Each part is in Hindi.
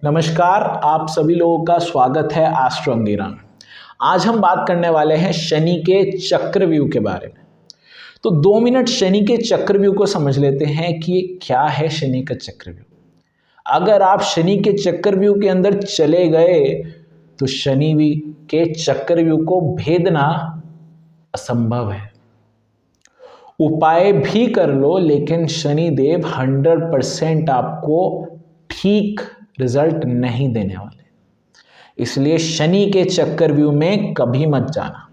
नमस्कार, आप सभी लोगों का स्वागत है एस्ट्रो अंगेरा में। आज हम बात करने वाले हैं शनि के चक्रव्यूह के बारे में। तो 2 मिनट शनि के चक्रव्यूह को समझ लेते हैं कि ये क्या है शनि का चक्रव्यूह। अगर आप शनि के चक्रव्यूह के अंदर चले गए तो शनि के चक्रव्यूह को भेदना असंभव है। उपाय भी कर लो लेकिन शनिदेव 100% आपको ठीक रिजल्ट नहीं देने वाले। इसलिए शनि के चक्रव्यूह में कभी मत जाना।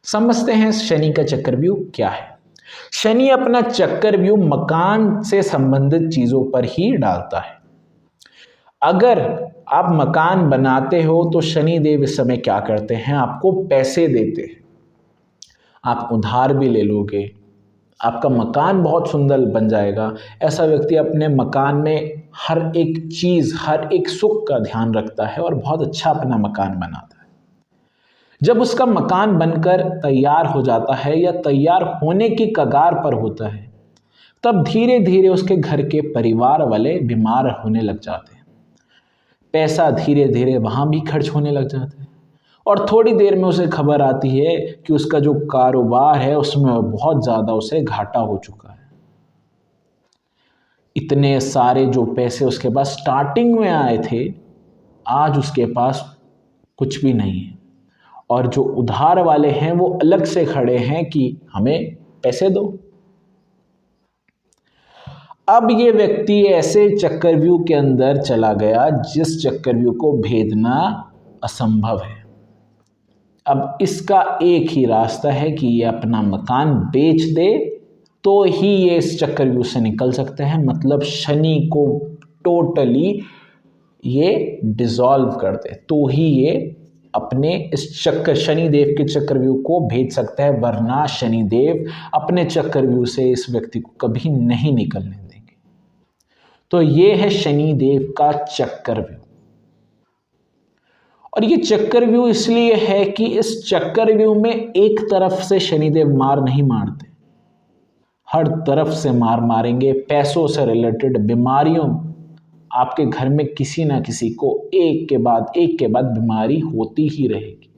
समझते हैं शनि का चक्रव्यूह क्या है। शनि अपना चक्रव्यूह मकान से संबंधित चीजों पर ही डालता है। अगर आप मकान बनाते हो तो शनिदेव इस समय क्या करते हैं, आपको पैसे देते हैं। आप उधार भी ले लोगे, आपका मकान बहुत सुंदर बन जाएगा। ऐसा व्यक्ति अपने मकान में हर एक चीज, हर एक सुख का ध्यान रखता है और बहुत अच्छा अपना मकान बनाता है। जब उसका मकान बनकर तैयार हो जाता है या तैयार होने की कगार पर होता है, तब धीरे धीरे उसके घर के परिवार वाले बीमार होने लग जाते हैं। पैसा धीरे धीरे वहां भी खर्च होने लग जाता है और थोड़ी देर में उसे खबर आती है कि उसका जो कारोबार है उसमें बहुत ज़्यादा उसे घाटा हो चुका है। इतने सारे जो पैसे उसके पास स्टार्टिंग में आए थे, आज उसके पास कुछ भी नहीं है और जो उधार वाले हैं वो अलग से खड़े हैं कि हमें पैसे दो। अब ये व्यक्ति ऐसे चक्रव्यूह के अंदर चला गया जिस चक्रव्यूह को भेदना असंभव है। अब इसका एक ही रास्ता है कि ये अपना मकान बेच दे तो ही ये इस चक्रव्यूह से निकल सकते हैं। मतलब शनि को टोटली ये डिसॉल्व कर दे तो ही ये अपने इस शनिदेव के चक्रव्यूह को भेज सकता है, वरना शनिदेव अपने चक्रव्यूह से इस व्यक्ति को कभी नहीं निकलने देंगे। तो ये है शनिदेव का चक्रव्यूह। और ये चक्रव्यूह इसलिए है कि इस चक्रव्यूह में एक तरफ से शनिदेव मार नहीं मारते, हर तरफ से मार मारेंगे। पैसों से रिलेटेड बीमारियों, आपके घर में किसी ना किसी को एक के बाद बीमारी होती ही रहेगी।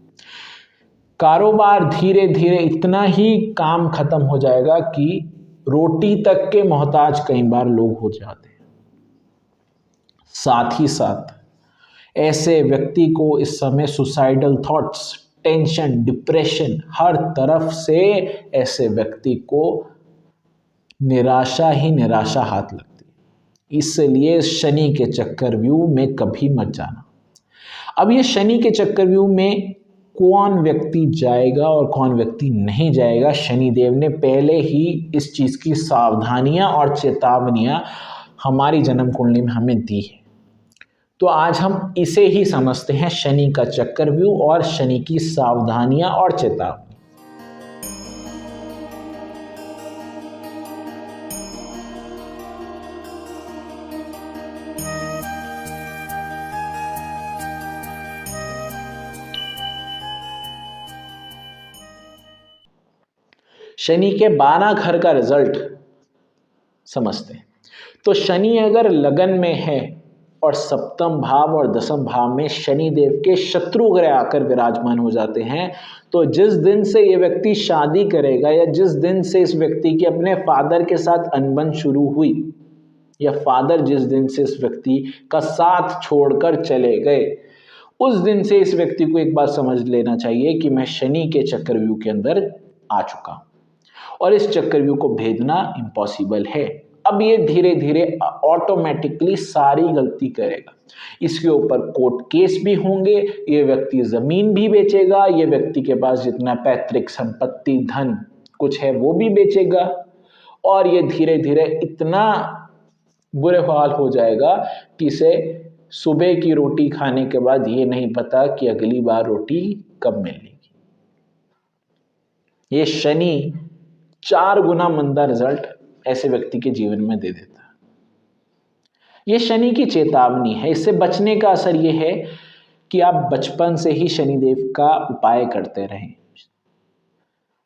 कारोबार धीरे धीरे इतना ही काम खत्म हो जाएगा कि रोटी तक के मोहताज कई बार लोग हो जाते हैं। साथ ही साथ ऐसे व्यक्ति को इस समय सुसाइडल थॉट्स, टेंशन, डिप्रेशन, हर तरफ से ऐसे व्यक्ति को निराशा ही निराशा हाथ लगती है। इसलिए शनि के चक्रव्यूह में कभी मत जाना। अब ये शनि के चक्रव्यूह में कौन व्यक्ति जाएगा और कौन व्यक्ति नहीं जाएगा, शनिदेव ने पहले ही इस चीज की सावधानियां और चेतावनियां हमारी जन्म कुंडली में हमें दी है। तो आज हम इसे ही समझते हैं, शनि का चक्रव्यूह और शनि की सावधानियां और चेतावनी। शनि के 12 घर का रिजल्ट समझते हैं। तो शनि अगर लगन में है और सप्तम भाव और दसम भाव में शनिदेव के शत्रु ग्रह आकर विराजमान हो जाते हैं, तो जिस दिन से ये व्यक्ति शादी करेगा या जिस दिन से इस व्यक्ति की अपने फादर के साथ अनबन शुरू हुई या फादर जिस दिन से इस व्यक्ति का साथ छोड़कर चले गए, उस दिन से इस व्यक्ति को एक बात समझ लेना चाहिए कि मैं शनि के चक्रव्यूह के अंदर आ चुका हूं और इस चक्रव्यूह को भेदना इम्पॉसिबल है। अब ये धीरे धीरे ऑटोमेटिकली सारी गलती करेगा। इसके ऊपर कोर्ट केस भी होंगे, ये व्यक्ति जमीन भी बेचेगा, ये व्यक्ति के पास जितना पैतृक संपत्ति, धन कुछ है वो भी बेचेगा और ये धीरे धीरे इतना बुरे हाल हो जाएगा कि इसे सुबह की रोटी खाने के बाद ये नहीं पता कि अगली बार रोटी कब मिलेगी। ये शनि 4 गुना मंदा रिजल्ट ऐसे व्यक्ति के जीवन में दे देता है। ये शनि की चेतावनी है। इससे बचने का असर ये है कि आप बचपन से ही शनिदेव का उपाय करते रहें।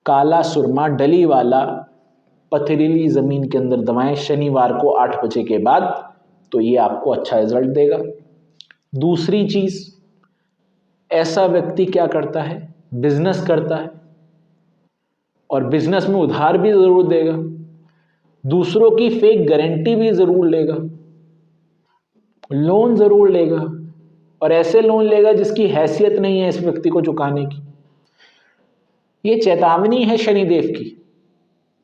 काला सुरमा डली वाला पथरीली जमीन के अंदर दबाएं शनिवार को 8 बजे के बाद, तो ये आपको अच्छा रिजल्ट देगा। दूसरी चीज, ऐसा व्यक्ति क्या करता है, बिजनेस करता है और बिजनेस में उधार भी जरूर देगा, दूसरों की फेक गारंटी भी जरूर लेगा, लोन जरूर लेगा और ऐसे लोन लेगा जिसकी हैसियत नहीं है इस व्यक्ति को चुकाने की। ये चेतावनी है शनिदेव की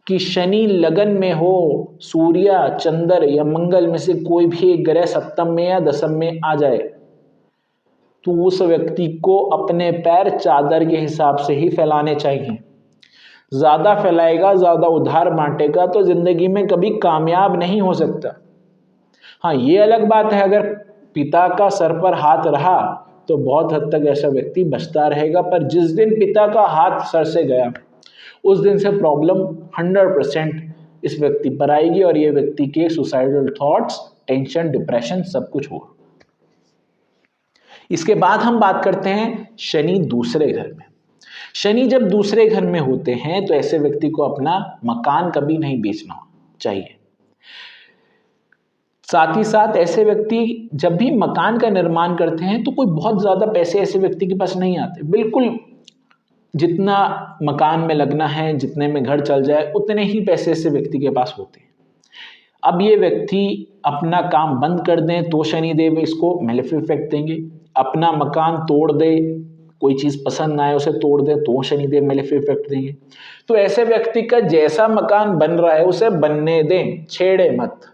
कि शनि लगन में हो, सूर्य, चंद्र या मंगल में से कोई भी एक ग्रह सप्तम में या दशम में आ जाए तो उस व्यक्ति को अपने पैर चादर के हिसाब से ही फैलाने चाहिए। ज्यादा फैलाएगा, ज्यादा उधार बांटेगा तो जिंदगी में कभी कामयाब नहीं हो सकता। हाँ, ये अलग बात है अगर पिता का सर पर हाथ रहा तो बहुत हद तक ऐसा व्यक्ति बचता रहेगा, पर जिस दिन पिता का हाथ सर से गया उस दिन से प्रॉब्लम 100% इस व्यक्ति पर आएगी और ये व्यक्ति के सुसाइडल थॉट्स, टेंशन, डिप्रेशन सब कुछ होगा। इसके बाद हम बात करते हैं शनि दूसरे घर में। शनि जब दूसरे घर में होते हैं तो ऐसे व्यक्ति को अपना मकान कभी नहीं बेचना चाहिए। साथ ही साथ ऐसे व्यक्ति जब भी मकान का निर्माण करते हैं तो कोई बहुत ज्यादा पैसे ऐसे व्यक्ति के पास नहीं आते। बिल्कुल जितना मकान में लगना है, जितने में घर चल जाए, उतने ही पैसे ऐसे व्यक्ति के पास होते हैं। अब ये व्यक्ति अपना काम बंद कर दें तो शनिदेव इसको मेलेफिक इफेक्ट देंगे। अपना मकान तोड़ दे, कोई चीज पसंद ना आए उसे तोड़ दे तो शनिदेव मेलेफिक इफेक्ट देंगे। तो ऐसे व्यक्ति का जैसा मकान बन रहा है उसे बनने दें, छेड़े मत।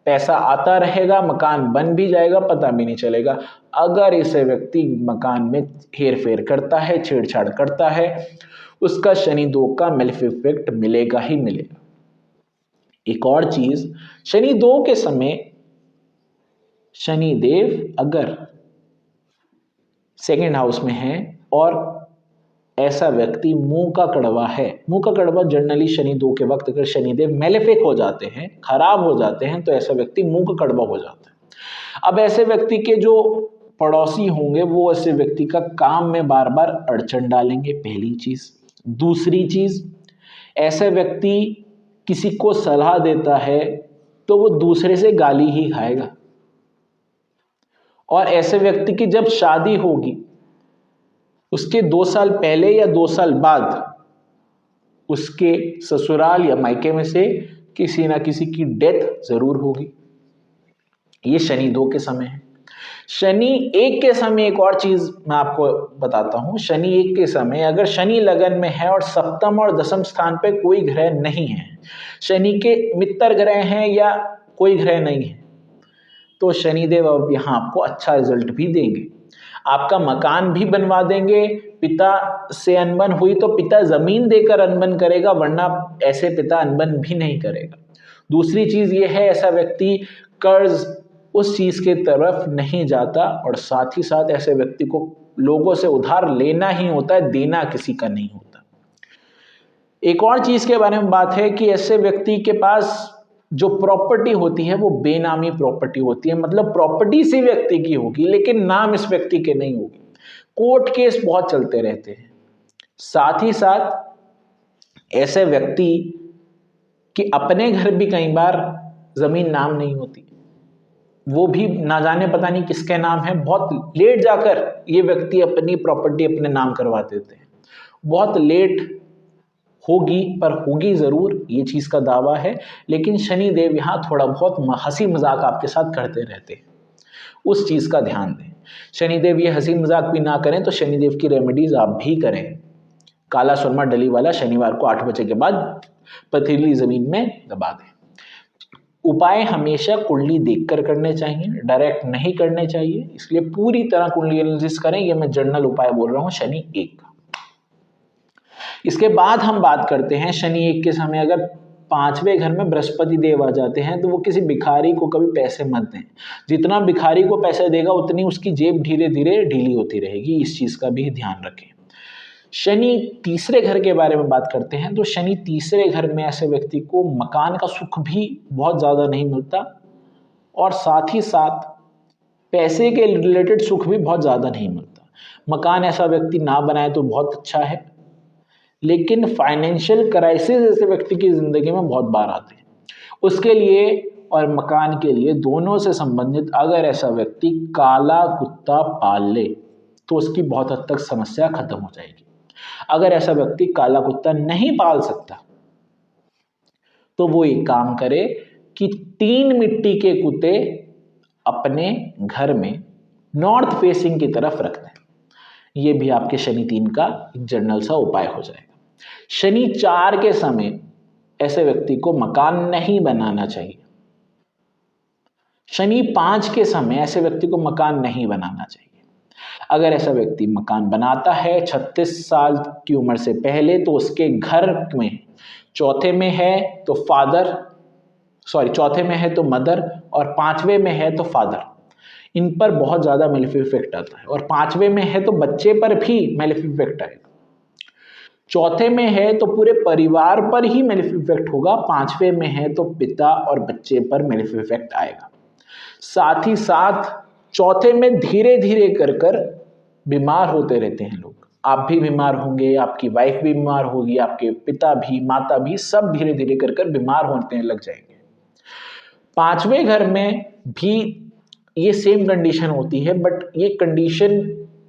पैसा आता रहेगा, मकान बन भी जाएगा, पता भी नहीं चलेगा। अगर इसे व्यक्ति मकान में हेर फेर करता है, छेड़छाड़ करता है, उसका शनि दो का मेलेफिक इफेक्ट मिलेगा ही मिलेगा। एक और चीज, शनि दो के समय शनिदेव अगर सेकेंड हाउस में है और ऐसा व्यक्ति मुंह का कड़वा है, मुंह का कड़वा जनरली शनि दो के वक्त अगर शनिदेव मेलेफिक हो जाते हैं, खराब हो जाते हैं, तो ऐसा व्यक्ति मुंह का कड़वा हो जाता है। अब ऐसे व्यक्ति के जो पड़ोसी होंगे वो ऐसे व्यक्ति का काम में बार बार अड़चन डालेंगे, पहली चीज। दूसरी चीज, ऐसा व्यक्ति किसी को सलाह देता है तो वो दूसरे से गाली ही खाएगा और ऐसे व्यक्ति की जब शादी होगी उसके 2 साल पहले या 2 साल बाद उसके ससुराल या मायके में से किसी ना किसी की डेथ जरूर होगी। ये शनि दो के समय है। शनि एक के समय एक और चीज मैं आपको बताता हूं। शनि एक के समय अगर शनि लगन में है और सप्तम और दशम स्थान पे कोई ग्रह नहीं है, शनि के मित्र ग्रह हैं या कोई ग्रह नहीं है, तो शनिदेव अब यहाँ आपको अच्छा रिजल्ट भी देंगे। आपका मकान भी बनवा देंगे। पिता से अनबन हुई तो पिता जमीन देकर अनबन करेगा, वरना ऐसे पिता अनबन भी नहीं करेगा। दूसरी चीज ये है, ऐसा व्यक्ति कर्ज उस चीज के तरफ नहीं जाता और साथ ही साथ ऐसे व्यक्ति को लोगों से उधार लेना ही होता है, देना किसी का नहीं होता। एक और चीज के बारे में बात है कि ऐसे व्यक्ति के पास जो प्रॉपर्टी होती है वो बेनामी प्रॉपर्टी होती है, मतलब प्रॉपर्टी इसी व्यक्ति की होगी लेकिन नाम इस व्यक्ति के नहीं होगी। कोर्ट केस बहुत चलते रहते हैं। साथ ही साथ ऐसे व्यक्ति कि अपने घर भी कई बार जमीन नाम नहीं होती, वो भी ना जाने पता नहीं किसके नाम है। बहुत लेट जाकर ये व्यक्ति अपनी प्रॉपर्टी अपने नाम करवा देते हैं। बहुत लेट होगी पर होगी जरूर, ये चीज का दावा है। लेकिन शनिदेव यहाँ थोड़ा बहुत हंसी मजाक आपके साथ करते रहते हैं, उस चीज का ध्यान दें। शनिदेव ये हंसी मजाक भी ना करें तो शनिदेव की रेमेडीज आप भी करें। काला सुरमा डली वाला शनिवार को 8 बजे के बाद पथरीली जमीन में दबा दें। उपाय हमेशा कुंडली देखकर करने चाहिए, डायरेक्ट नहीं करने चाहिए, इसलिए पूरी तरह कुंडली एनालिसिस करें। ये मैं जनरल उपाय बोल रहा हूँ शनि एक का। इसके बाद हम बात करते हैं शनि एक के समय अगर 5वें घर में बृहस्पति देव आ जाते हैं तो वो किसी भिखारी को कभी पैसे मत दें। जितना भिखारी को पैसे देगा उतनी उसकी जेब धीरे धीरे ढीली होती रहेगी, इस चीज का भी ध्यान रखें। शनि तीसरे घर के बारे में बात करते हैं तो शनि तीसरे घर में ऐसे व्यक्ति को मकान का सुख भी बहुत ज्यादा नहीं मिलता और साथ ही साथ पैसे के रिलेटेड सुख भी बहुत ज्यादा नहीं मिलता। मकान ऐसा व्यक्ति ना बनाए तो बहुत अच्छा है, लेकिन फाइनेंशियल क्राइसिस ऐसे व्यक्ति की जिंदगी में बहुत बार आते हैं। उसके लिए और मकान के लिए दोनों से संबंधित अगर ऐसा व्यक्ति काला कुत्ता पाल ले तो उसकी बहुत हद तक समस्या खत्म हो जाएगी। अगर ऐसा व्यक्ति काला कुत्ता नहीं पाल सकता तो वो एक काम करे कि 3 मिट्टी के कुत्ते अपने घर में नॉर्थ फेसिंग की तरफ रख दें। ये भी आपके शनि 3 का एक जनरल सा उपाय हो जाएगा। शनि 4 के समय ऐसे व्यक्ति को मकान नहीं बनाना चाहिए। शनि 5 के समय ऐसे व्यक्ति को मकान नहीं बनाना चाहिए। अगर ऐसा व्यक्ति मकान बनाता है 36 साल की उम्र से पहले तो उसके घर में चौथे में है तो चौथे में है तो मदर और 5वें में है तो फादर, इन पर बहुत ज़्यादा मेलेफिक इफेक्ट आता है। और 5वें में है तो बच्चे पर भी मेलेफिक इफेक्ट आएगा। चौथे में है तो पूरे परिवार पर ही मेलेफिक इफेक्ट होगा। 5वें में है तो पिता और बच्चे पर मेलेफिक इफेक्ट आएगा। साथ ही साथ चौथे में धीरे धीरे कर बीमार होते रहते हैं लोग। आप भी बीमार होंगे, आपकी वाइफ भी बीमार होगी, आपके पिता भी, माता भी, सब धीरे धीरे कर बीमार होने लग जाएंगे। 5वें घर में भी ये सेम कंडीशन होती है, बट ये कंडीशन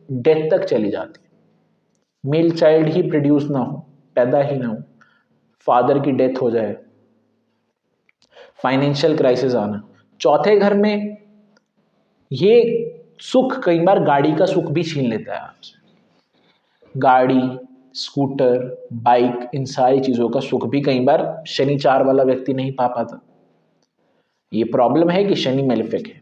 डेथ तक चली जाती है। मेल चाइल्ड ही प्रोड्यूस ना हो, पैदा ही ना हो, फादर की डेथ हो जाए, फाइनेंशियल क्राइसिस आना। चौथे घर में ये सुख कई बार गाड़ी का सुख भी छीन लेता है आपसे। गाड़ी, स्कूटर, बाइक, इन सारी चीज़ों का सुख भी कई बार शनि 4 वाला व्यक्ति नहीं पा पाता। ये प्रॉब्लम है कि शनि मेलेफिक है,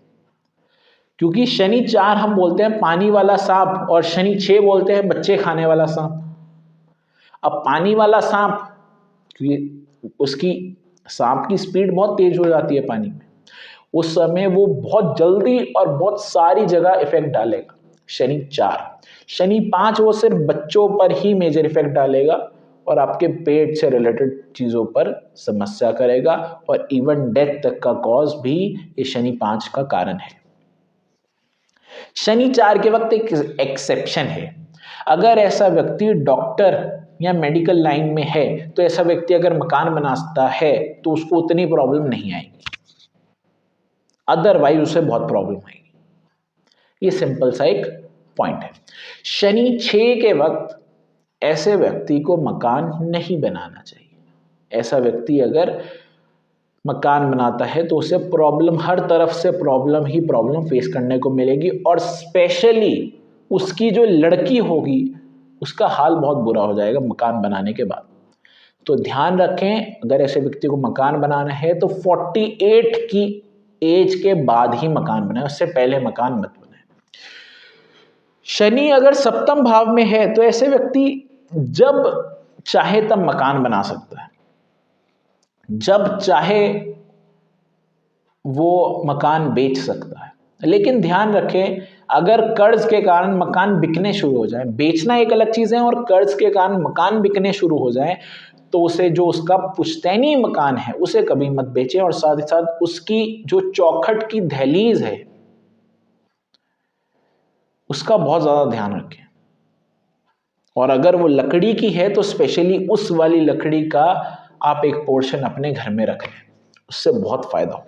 क्योंकि शनि 4 हम बोलते हैं पानी वाला सांप और शनि 6 बोलते हैं बच्चे खाने वाला सांप। अब पानी वाला सांप, क्योंकि उसकी सांप की स्पीड बहुत तेज हो जाती है पानी में, उस समय वो बहुत जल्दी और बहुत सारी जगह इफेक्ट डालेगा। शनि 4, शनि 5 वो सिर्फ बच्चों पर ही मेजर इफेक्ट डालेगा और आपके पेट से रिलेटेड चीज़ों पर समस्या करेगा और इवन डेथ तक का कॉज भी ये शनि 5 का कारण है। शनि 4 के वक्त एक एक्सेप्शन है। अगर ऐसा व्यक्ति डॉक्टर या मेडिकल लाइन में है तो ऐसा व्यक्ति अगर मकान बनाता है तो उसको उतनी प्रॉब्लम नहीं आएगी, अदरवाइज उसे बहुत प्रॉब्लम आएगी। ये सिंपल सा एक पॉइंट है। शनि 6 के वक्त ऐसे व्यक्ति को मकान नहीं बनाना चाहिए। ऐसा व्यक्ति अगर मकान बनाता है तो उसे प्रॉब्लम, हर तरफ से प्रॉब्लम ही प्रॉब्लम फेस करने को मिलेगी और स्पेशली उसकी जो लड़की होगी उसका हाल बहुत बुरा हो जाएगा मकान बनाने के बाद। तो ध्यान रखें, अगर ऐसे व्यक्ति को मकान बनाना है तो 48 की एज के बाद ही मकान बनाए, उससे पहले मकान मत बनाए। शनि अगर सप्तम भाव में है तो ऐसे व्यक्ति जब चाहे तब मकान बना सकता है, जब चाहे वो मकान बेच सकता है। लेकिन ध्यान रखें, अगर कर्ज के कारण मकान बिकने शुरू हो जाए, बेचना एक अलग चीज़ है, और कर्ज के कारण मकान बिकने शुरू हो जाए तो उसे, जो उसका पुश्तैनी मकान है, उसे कभी मत बेचें। और साथ ही साथ उसकी जो चौखट की दहलीज है उसका बहुत ज़्यादा ध्यान रखें। और अगर वो लकड़ी की है तो स्पेशली उस वाली लकड़ी का आप एक पोर्शन अपने घर में रख लें, उससे बहुत फायदा हो।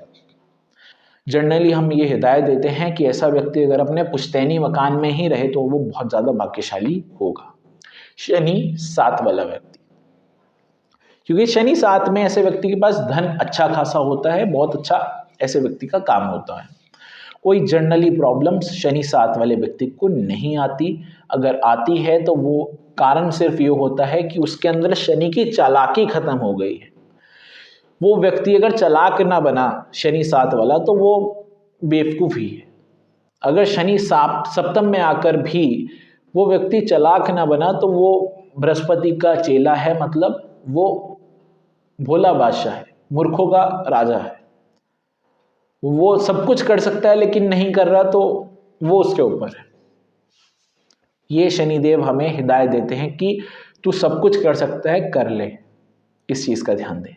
जनरली हम ये हिदायत देते हैं कि ऐसा व्यक्ति अगर अपने पुश्तैनी मकान में ही रहे तो वो बहुत ज़्यादा भाग्यशाली होगा। शनि 7 वाला व्यक्ति, क्योंकि शनि 7 में ऐसे व्यक्ति के पास धन अच्छा खासा होता है, बहुत अच्छा ऐसे व्यक्ति का काम होता है। कोई जनरली प्रॉब्लम्स शनि 7 वाले व्यक्ति को नहीं आती। अगर आती है तो वो कारण सिर्फ ये होता है कि उसके अंदर शनि की चालाकी खत्म हो गई है। वो व्यक्ति अगर चालाक ना बना शनि 7 वाला तो वो बेवकूफ़ ही है। अगर शनि सप्तम में आकर भी वो व्यक्ति चालाक ना बना तो वो बृहस्पति का चेला है, मतलब वो भोला बादशाह है, मूर्खों का राजा है। वो सब कुछ कर सकता है लेकिन नहीं कर रहा तो वो उसके ऊपर है। ये शनिदेव हमें हिदायत देते हैं कि तू सब कुछ कर सकता है, कर ले, इस चीज़ का ध्यान दे।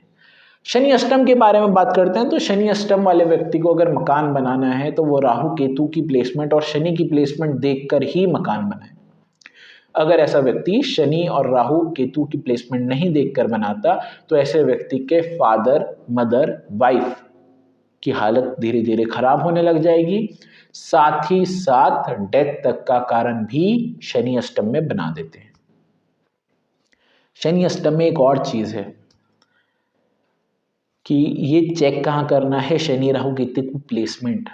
शनि अष्टम के बारे में बात करते हैं तो शनि अष्टम वाले व्यक्ति को अगर मकान बनाना है तो वो राहु केतु की प्लेसमेंट और शनि की प्लेसमेंट देखकर ही मकान बनाए। अगर ऐसा व्यक्ति शनि और राहु केतु की प्लेसमेंट नहीं देखकर बनाता तो ऐसे व्यक्ति के फादर, मदर, वाइफ की हालत धीरे धीरे खराब होने लग जाएगी, साथ ही साथ डेथ तक का कारण भी शनि अष्टम में बना देते हैं। शनि अष्टम में एक और चीज है कि ये चेक कहाँ करना है, शनि राहु केतु की प्लेसमेंट।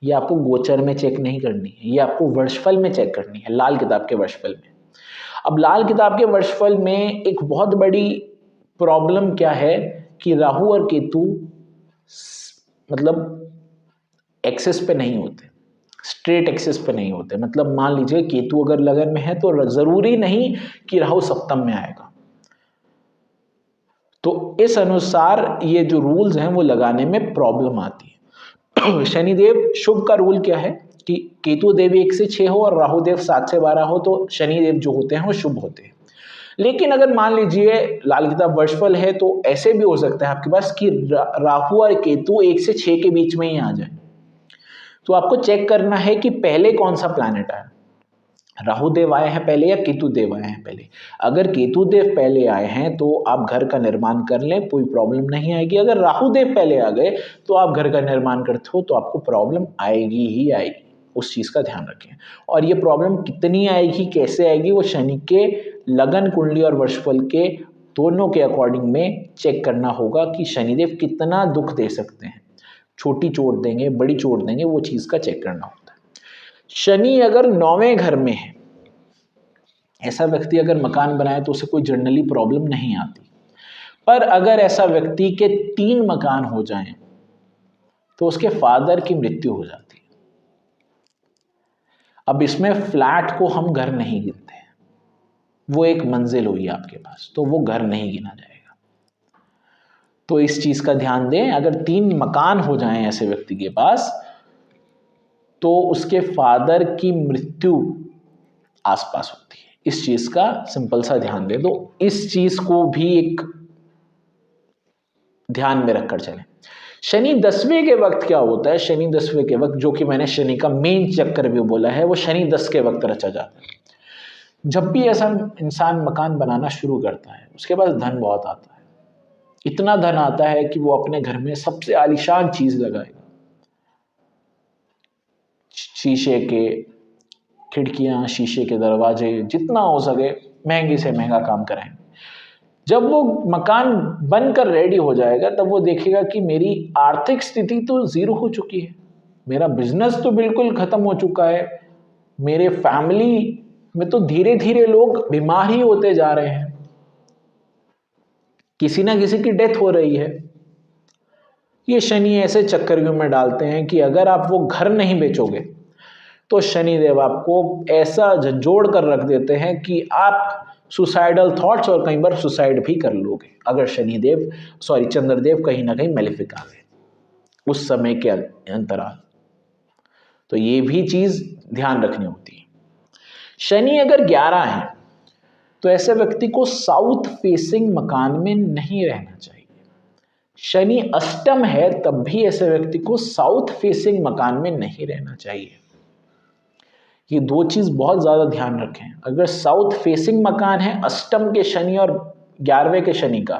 ये आपको गोचर में चेक नहीं करनी है, ये आपको वर्षफल में चेक करनी है, लाल किताब के वर्षफल में। अब लाल किताब के वर्षफल में एक बहुत बड़ी प्रॉब्लम क्या है कि राहु और केतु मतलब एक्सेस पे नहीं होते, स्ट्रेट एक्सेस पे नहीं होते। मतलब मान लीजिए केतु अगर लगन में है तो जरूरी नहीं कि राहु सप्तम में आएगा। तो इस अनुसार ये जो रूल्स हैं वो लगाने में प्रॉब्लम आती है। शनिदेव शुभ का रूल क्या है कि केतु देव 1 से 6 हो और राहु देव 7 से 12 हो तो शनिदेव जो होते हैं वो शुभ होते हैं। लेकिन अगर मान लीजिए लाल किताब वर्षफल है तो ऐसे भी हो सकता है आपके पास कि राहु और केतु 1 से 6 के बीच में ही आ जाए। तो आपको चेक करना है कि पहले कौन सा प्लैनेट आया, राहु देव आए हैं पहले या केतु देव आए हैं पहले। अगर केतु देव पहले आए हैं तो आप घर का निर्माण कर लें, कोई प्रॉब्लम नहीं आएगी। अगर राहु देव पहले आ गए तो आप घर का निर्माण करते हो तो आपको प्रॉब्लम आएगी ही आएगी। उस चीज़ का ध्यान रखें। और ये प्रॉब्लम कितनी आएगी, कैसे आएगी, वो शनि के लगन कुंडली और वर्षफल के दोनों के अकॉर्डिंग में चेक करना होगा कि शनिदेव कितना दुख दे सकते हैं। छोटी चोट देंगे, बड़ी चोट देंगे, वो चीज़ का चेक करना होता है। शनि अगर 9वें घर में है, ऐसा व्यक्ति अगर मकान बनाए तो उसे कोई जनरली प्रॉब्लम नहीं आती। पर अगर ऐसा व्यक्ति के 3 मकान हो जाएं तो उसके फादर की मृत्यु हो जाती है। अब इसमें फ्लैट को हम घर नहीं गिनते, वो एक मंजिल हुई आपके पास, तो वो घर नहीं गिना जाएगा। तो इस चीज का ध्यान दें। अगर 3 मकान हो जाएं ऐसे व्यक्ति के पास तो उसके फादर की मृत्यु आसपास होती है। इस चीज का सिंपल सा ध्यान दे दो। इस चीज को भी एक ध्यान में रखकर चलें। शनि 10वें के वक्त क्या होता है, शनि 10वें के वक्त, जो कि मैंने शनि का मेन चक्रव्यूह बोला है, वो शनि 10 के वक्त रचा जाता है। जब भी ऐसा इंसान मकान बनाना शुरू करता है उसके पास धन बहुत आता है। इतना धन आता है कि वो अपने घर में सबसे आलीशान चीज लगाएगा। शीशे के खिड़कियां, शीशे के दरवाजे, जितना हो सके महंगे से महंगा काम कराएंगे। जब वो मकान बनकर रेडी हो जाएगा तब वो देखेगा कि मेरी आर्थिक स्थिति तो जीरो हो चुकी है, मेरा बिजनेस तो बिल्कुल खत्म हो चुका है, मेरे फैमिली में तो धीरे धीरे लोग बीमार ही होते जा रहे हैं, किसी ना किसी की डेथ हो रही है। ये शनि ऐसे चक्रव्यूह में डालते हैं कि अगर आप वो घर नहीं बेचोगे तो शनिदेव आपको ऐसा झंझोड़ कर रख देते हैं कि आप सुसाइडल थॉट्स और कई बार सुसाइड भी कर लोगे अगर चंद्रदेव कहीं ना कहीं मेलेफिक आ गए उस समय के अंतराल। तो ये भी चीज ध्यान रखनी होती है। शनि अगर 11 है तो ऐसे व्यक्ति को साउथ फेसिंग मकान में नहीं रहना चाहिए। शनि अष्टम है तब भी ऐसे व्यक्ति को साउथ फेसिंग मकान में नहीं रहना चाहिए। ये 2 चीज बहुत ज्यादा ध्यान रखें। अगर साउथ फेसिंग मकान है अष्टम के शनि और 11वें के शनि का,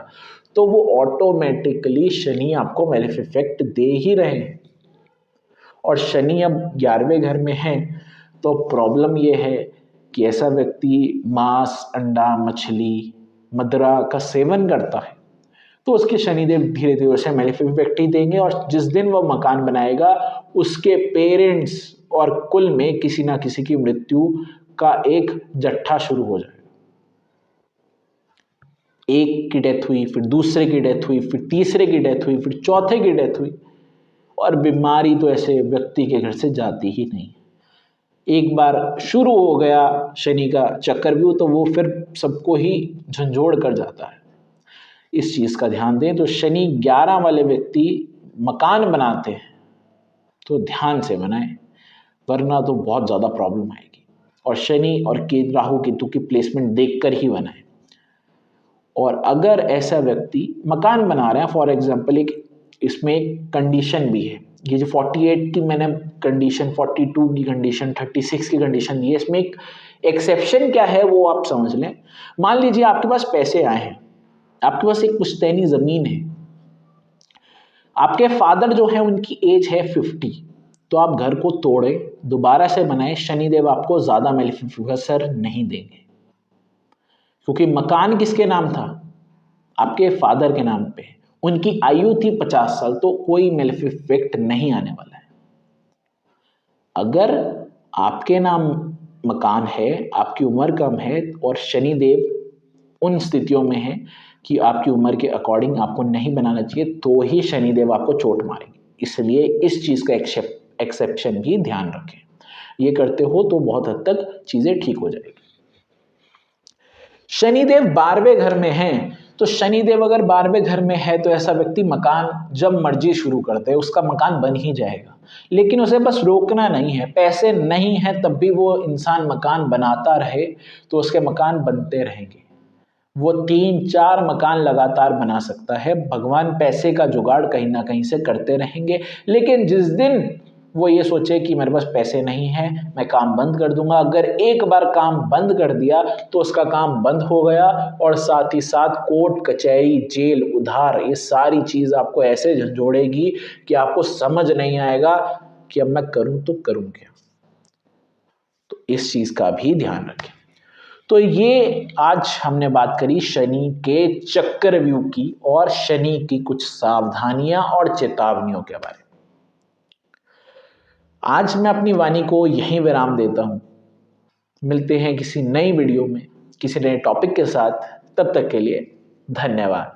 तो वो ऑटोमेटिकली शनि आपको मेलेफ इफेक्ट दे ही रहे हैं। और शनि अब 11वें घर में है तो प्रॉब्लम ये है कि ऐसा व्यक्ति मांस, अंडा, मछली, मदिरा का सेवन करता है तो उसके शनिदेव धीरे धीरे उसे मेलेफ इफेक्ट ही देंगे। और जिस दिन वह मकान बनाएगा उसके पेरेंट्स और कुल में किसी ना किसी की मृत्यु का एक जट्ठा शुरू हो जाएगा। एक की डेथ हुई, फिर दूसरे की डेथ हुई, फिर तीसरे की डेथ हुई, फिर चौथे की डेथ हुई, और बीमारी तो ऐसे व्यक्ति के घर से जाती ही नहीं। एक बार शुरू हो गया शनि का चक्रव्यूह तो वो फिर सबको ही झंझोड़ कर जाता है। इस चीज का ध्यान दें। तो शनि 11 वाले व्यक्ति मकान बनाते हैं तो ध्यान से बनाएं, वरना तो बहुत ज़्यादा प्रॉब्लम आएगी। और शनि और राहु केतु की प्लेसमेंट देखकर ही बनाएं। और अगर ऐसा व्यक्ति मकान बना रहे हैं, फॉर एग्जांपल, एक इसमें एक कंडीशन भी है, ये जो 48 की मैंने कंडीशन, 42 की कंडीशन, 36 की कंडीशन दी है, इसमें एक एक्सेप्शन क्या है वो आप समझ लें। मान लीजिए आपके पास पैसे आए हैं, आपके पास एक पुश्तैनी ज़मीन है, आपके फादर जो है उनकी एज है 50, तो आप घर को तोड़े दोबारा से बनाए, शनिदेव आपको ज्यादा मेलेफिक असर नहीं देंगे, क्योंकि मकान किसके नाम था? आपके फादर के नाम पे। उनकी आयु थी 50 साल, तो कोई मेलेफिक इफेक्ट नहीं आने वाला है। अगर आपके नाम मकान है, आपकी उम्र कम है और शनिदेव उन स्थितियों में है कि आपकी उम्र के अकॉर्डिंग आपको नहीं बनाना चाहिए, तो ही शनिदेव आपको चोट मारेंगे। इसलिए इस चीज़ का एक्सेप्शन भी ध्यान रखें। ये करते हो तो बहुत हद तक चीज़ें ठीक हो जाएगी। शनिदेव 12वें घर में हैं, तो शनिदेव अगर 12वें घर में है तो ऐसा व्यक्ति मकान जब मर्जी शुरू करते है, उसका मकान बन ही जाएगा। लेकिन उसे बस रोकना नहीं है, पैसे नहीं है तब भी वो इंसान मकान बनाता रहे तो उसके मकान बनते रहेंगे। वो 3-4 मकान लगातार बना सकता है। भगवान पैसे का जुगाड़ कहीं ना कहीं से करते रहेंगे। लेकिन जिस दिन वो ये सोचे कि मेरे पास पैसे नहीं है, मैं काम बंद कर दूंगा, अगर एक बार काम बंद कर दिया तो उसका काम बंद हो गया, और साथ ही साथ कोर्ट कचहरी जेल उधार ये सारी चीज आपको ऐसे झंझोड़ेगी कि आपको समझ नहीं आएगा कि अब मैं करूं तो करूं क्या। तो इस चीज का भी ध्यान रखें। तो ये आज हमने बात करी शनि के चक्रव्यूह की और शनि की कुछ सावधानियां और चेतावनियों के बारे में। आज मैं अपनी वाणी को यहीं विराम देता हूं। मिलते हैं किसी नई वीडियो में किसी नए टॉपिक के साथ। तब तक के लिए धन्यवाद।